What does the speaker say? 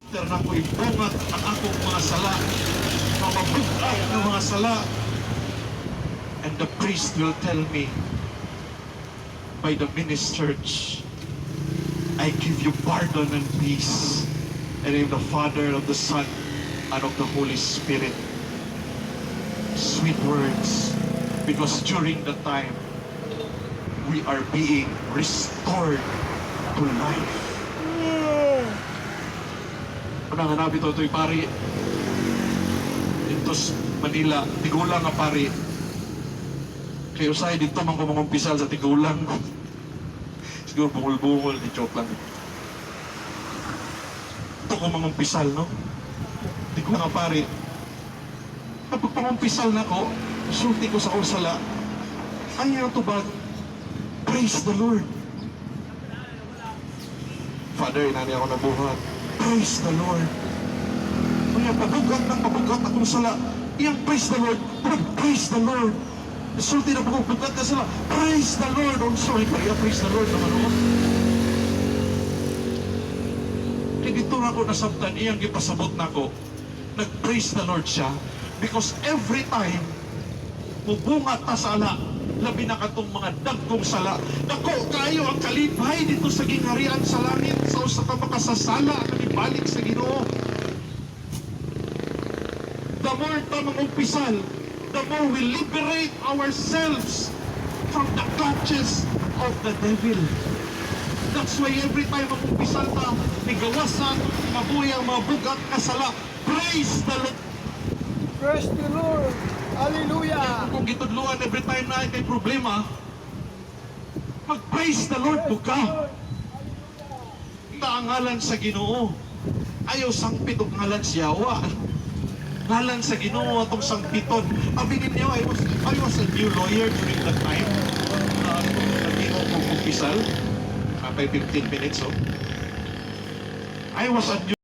na ko ibungat ang akong mga sala, mababugak ng mga sala. And the priest will tell me, by the ministers, I give you pardon and peace. And in the Father, of the Son, and of the Holy Spirit. Sweet words, because during the time, we are being restored to life. Unang hanapin ito'y pari. Dito sa Manila, tigulang nga pari. Kaya usay dito man ko mangumpisal sa tigulang. Siguro bungol-bungol, di joke lang. Ito ko mangumpisal, no? Tigulang nga pari. Kapag pangumpisal na ko, sulti ko sa kursala, ay ang tubag, praise the Lord. Father, inani ako nabuhat. Praise the Lord. Kaya pabugat akong sala. Iyang praise the Lord. Praise the Lord. Sulti na pabugat na sila. Praise the Lord. I'm sorry, kaya praise the Lord naman ako. Kaya dito na ako nasabtan, iyang ipasabot na ako. Nag-praise the Lord siya. Because every time, mubungat ta sala, labi na katong mga dagkong sala. Dako kayo ang kalipay dito sa gingharian sa langit sa usa ka makasasala kanibalik sa Ginoo. The more ta mangumpisal, the more we liberate ourselves from the clutches of the devil. That's why every time mangumpisal ta, nigawasan, mabuyang mabugat ka sala. Praise the Lord. Praise the Lord. Hallelujah. Kung gitudluan every time na kay problema, mag-praise the Lord to ka. Ngalan sa Ginoo. Ayaw sangpit og ngalan siya. Ngalan sa Ginoo atong sangpiton. Abinin niyo, I was a new lawyer during that time. Nag-Ginoo kong kumpisal. Kapay 15 minutes, oh. I was a new